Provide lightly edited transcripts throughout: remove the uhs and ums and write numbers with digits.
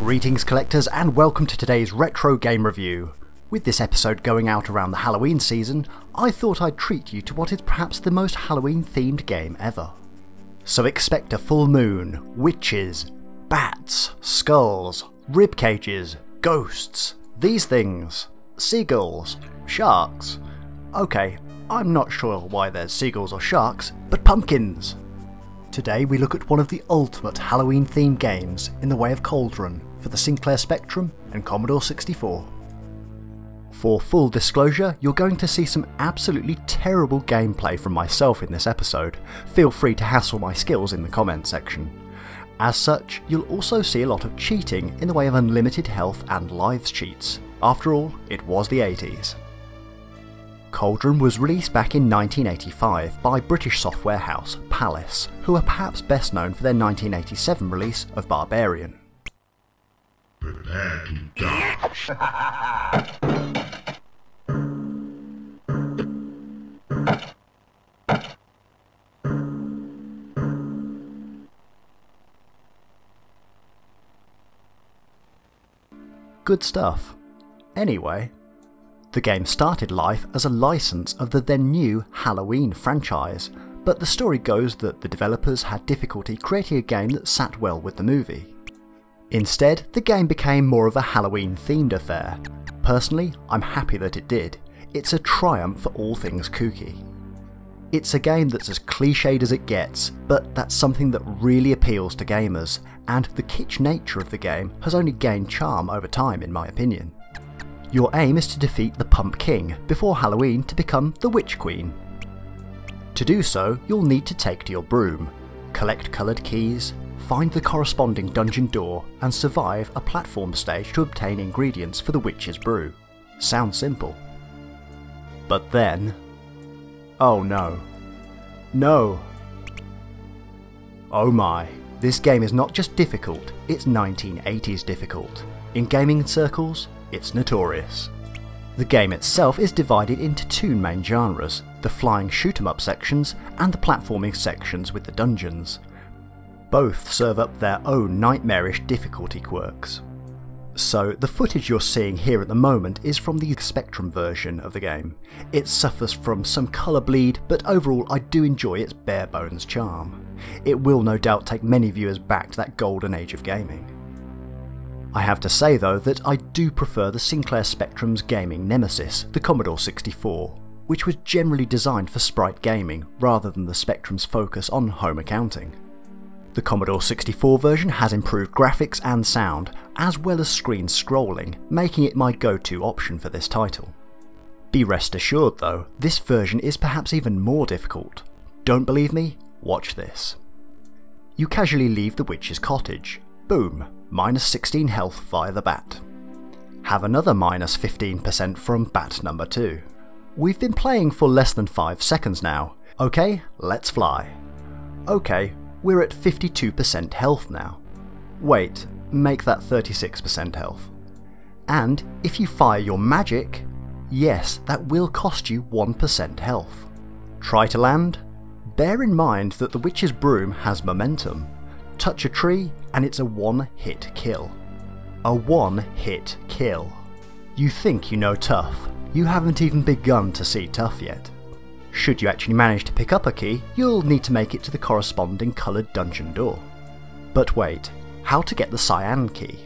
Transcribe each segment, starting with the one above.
Greetings collectors and welcome to today's retro game review. With this episode going out around the Halloween season, I thought I'd treat you to what is perhaps the most Halloween themed game ever. So expect a full moon, witches, bats, skulls, rib cages, ghosts, these things, seagulls, sharks. Okay, I'm not sure why there's seagulls or sharks, but pumpkins! Today we look at one of the ultimate Halloween themed games in the way of Cauldron for the Sinclair Spectrum and Commodore 64. For full disclosure, you're going to see some absolutely terrible gameplay from myself in this episode. Feel free to hassle my skills in the comment section. As such, you'll also see a lot of cheating in the way of unlimited health and lives cheats. After all, it was the 80s. Cauldron was released back in 1985 by British software house Palace, who are perhaps best known for their 1987 release of Barbarian. Prepare to die. Good stuff. Anyway, the game started life as a license of the then new Halloween franchise, but the story goes that the developers had difficulty creating a game that sat well with the movie. Instead, the game became more of a Halloween themed affair. Personally, I'm happy that it did. It's a triumph for all things kooky. It's a game that's as cliched as it gets, but that's something that really appeals to gamers, and the kitsch nature of the game has only gained charm over time in my opinion. Your aim is to defeat the Pump King before Halloween to become the Witch Queen. To do so, you'll need to take to your broom, collect coloured keys, find the corresponding dungeon door, and survive a platform stage to obtain ingredients for the witch's brew. Sounds simple. But then... oh no. No! Oh my, this game is not just difficult, it's 1980s difficult. In gaming circles, it's notorious. The game itself is divided into two main genres, the flying shoot-'em-up sections and the platforming sections with the dungeons. Both serve up their own nightmarish difficulty quirks. So the footage you're seeing here at the moment is from the Spectrum version of the game. It suffers from some colour bleed, but overall I do enjoy its bare bones charm. It will no doubt take many viewers back to that golden age of gaming. I have to say though that I do prefer the Sinclair Spectrum's gaming nemesis, the Commodore 64, which was generally designed for sprite gaming rather than the Spectrum's focus on home accounting. The Commodore 64 version has improved graphics and sound, as well as screen scrolling, making it my go-to option for this title. Be rest assured though, this version is perhaps even more difficult. Don't believe me? Watch this. You casually leave the witch's cottage. Boom, minus 16 health via the bat. Have another minus 15% from bat number 2. We've been playing for less than 5 seconds now. Okay, let's fly. Okay, we're at 52% health now. Wait, make that 36% health. And if you fire your magic, yes, that will cost you 1% health. Try to land? Bear in mind that the witch's broom has momentum. Touch a tree and it's a one-hit kill. A one-hit kill. You think you know tough, you haven't even begun to see tough yet. Should you actually manage to pick up a key, you'll need to make it to the corresponding coloured dungeon door. But wait, how to get the cyan key?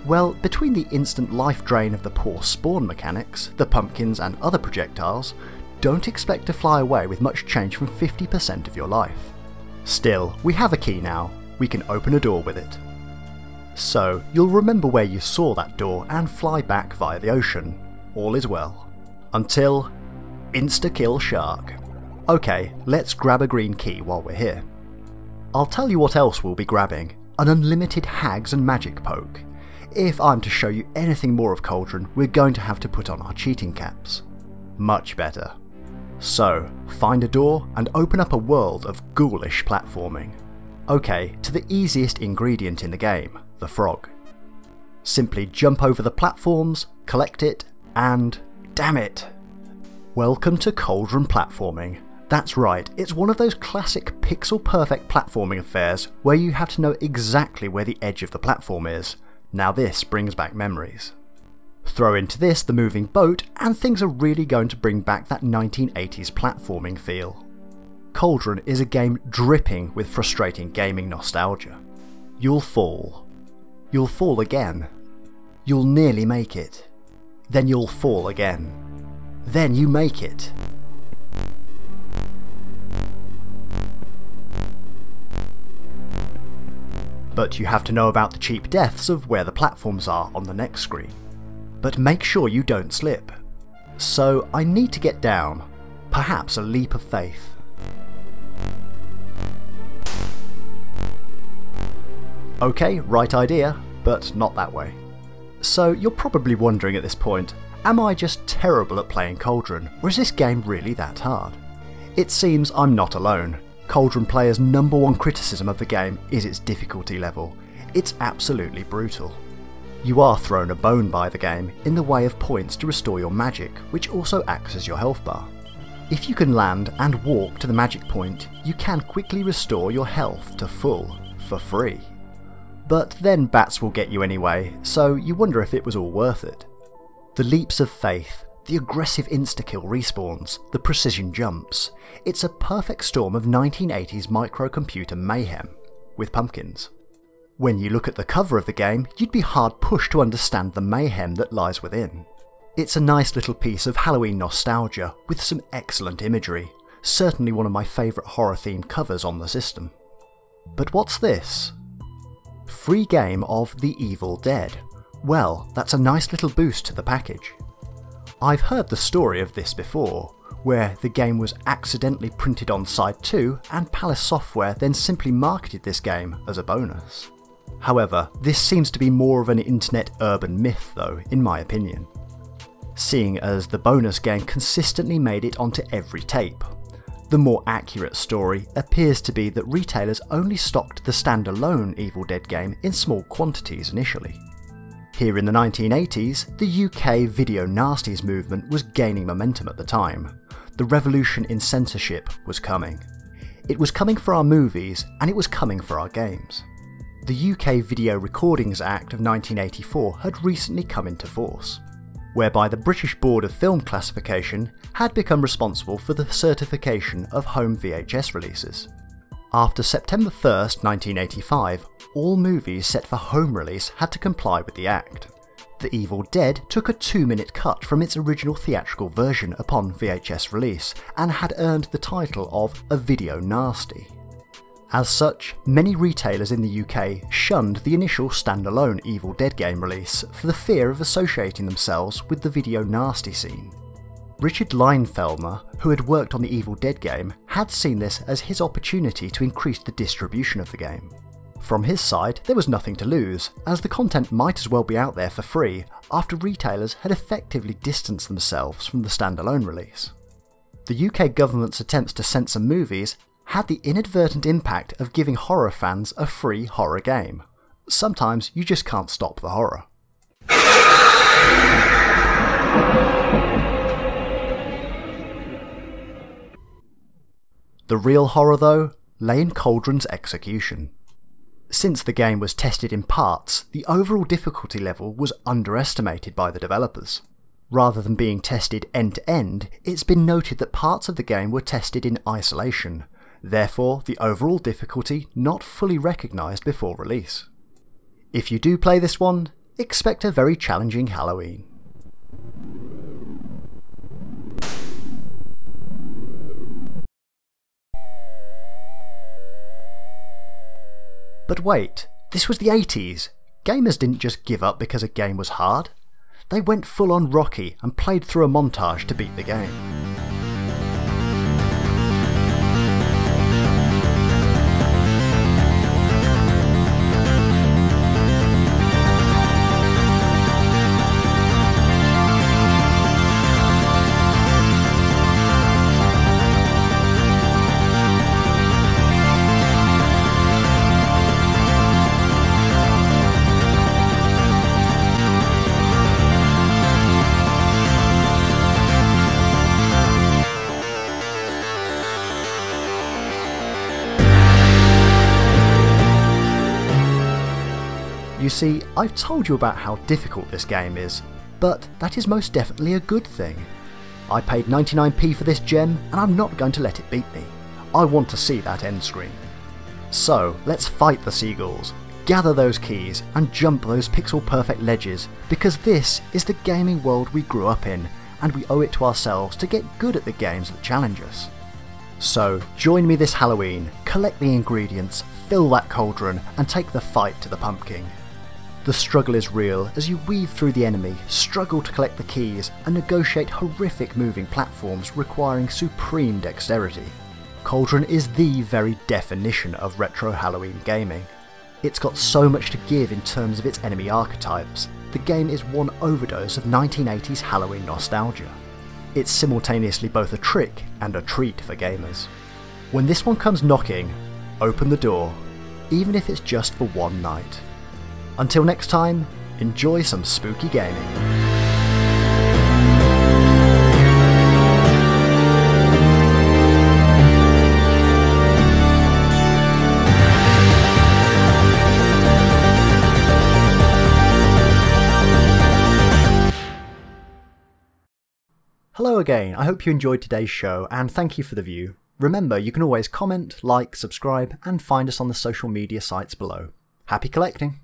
Well, between the instant life drain of the poor spawn mechanics, the pumpkins and other projectiles, don't expect to fly away with much change from 50% of your life. Still, we have a key now. We can open a door with it. So, you'll remember where you saw that door and fly back via the ocean. All is well. Until... insta-kill shark. Okay, let's grab a green key while we're here. I'll tell you what else we'll be grabbing. An unlimited hags and magic poke. If I'm to show you anything more of Cauldron, we're going to have to put on our cheating caps. Much better. So, find a door and open up a world of ghoulish platforming. Okay, to the easiest ingredient in the game, the frog. Simply jump over the platforms, collect it, and... damn it! Welcome to Cauldron platforming. That's right, it's one of those classic pixel-perfect platforming affairs where you have to know exactly where the edge of the platform is. Now this brings back memories. Throw into this the moving boat and things are really going to bring back that 1980s platforming feel. Cauldron is a game dripping with frustrating gaming nostalgia. You'll fall. You'll fall again. You'll nearly make it. Then you'll fall again. Then you make it. But you have to know about the cheap deaths of where the platforms are on the next screen. But make sure you don't slip. So I need to get down. Perhaps a leap of faith. Okay, right idea, but not that way. So you're probably wondering at this point, am I just terrible at playing Cauldron, or is this game really that hard? It seems I'm not alone. Cauldron players' #1 criticism of the game is its difficulty level. It's absolutely brutal. You are thrown a bone by the game in the way of points to restore your magic, which also acts as your health bar. If you can land and walk to the magic point, you can quickly restore your health to full, for free. But then bats will get you anyway, so you wonder if it was all worth it. The leaps of faith, the aggressive insta-kill respawns, the precision jumps. It's a perfect storm of 1980s microcomputer mayhem, with pumpkins. When you look at the cover of the game, you'd be hard pushed to understand the mayhem that lies within. It's a nice little piece of Halloween nostalgia with some excellent imagery, certainly one of my favourite horror-themed covers on the system. But what's this? Free game of The Evil Dead. Well, that's a nice little boost to the package. I've heard the story of this before, where the game was accidentally printed on Side 2 and Palace Software then simply marketed this game as a bonus. However, this seems to be more of an internet urban myth though, in my opinion. Seeing as the bonus game consistently made it onto every tape. The more accurate story appears to be that retailers only stocked the standalone Evil Dead game in small quantities initially. Here in the 1980s, the UK video nasties movement was gaining momentum at the time. The revolution in censorship was coming. It was coming for our movies, and it was coming for our games. The UK Video Recordings Act of 1984 had recently come into force, whereby the British Board of Film Classification had become responsible for the certification of home VHS releases. After September 1st, 1985, all movies set for home release had to comply with the Act. The Evil Dead took a 2-minute cut from its original theatrical version upon VHS release and had earned the title of a video nasty. As such, many retailers in the UK shunned the initial standalone Evil Dead game release for the fear of associating themselves with the video nasty scene. Richard Leinfeldner, who had worked on the Evil Dead game, had seen this as his opportunity to increase the distribution of the game. From his side, there was nothing to lose, as the content might as well be out there for free after retailers had effectively distanced themselves from the standalone release. The UK government's attempts to censor movies had the inadvertent impact of giving horror fans a free horror game. Sometimes you just can't stop the horror. The real horror though lay in Cauldron's execution. Since the game was tested in parts, the overall difficulty level was underestimated by the developers. Rather than being tested end to end, it's been noted that parts of the game were tested in isolation, therefore the overall difficulty not fully recognised before release. If you do play this one, expect a very challenging Halloween. But wait, this was the 80s. Gamers didn't just give up because a game was hard. They went full on Rocky and played through a montage to beat the game. You see, I've told you about how difficult this game is, but that is most definitely a good thing. I paid 99p for this gem and I'm not going to let it beat me. I want to see that end screen. So let's fight the seagulls, gather those keys and jump those pixel perfect ledges, because this is the gaming world we grew up in and we owe it to ourselves to get good at the games that challenge us. So join me this Halloween, collect the ingredients, fill that cauldron and take the fight to the pumpkin. The struggle is real as you weave through the enemy, struggle to collect the keys and negotiate horrific moving platforms requiring supreme dexterity. Cauldron is the very definition of retro Halloween gaming. It's got so much to give in terms of its enemy archetypes. The game is one overdose of 1980s Halloween nostalgia. It's simultaneously both a trick and a treat for gamers. When this one comes knocking, open the door, even if it's just for one night. Until next time, enjoy some spooky gaming. Hello again, I hope you enjoyed today's show and thank you for the view. Remember, you can always comment, like, subscribe and find us on the social media sites below. Happy collecting!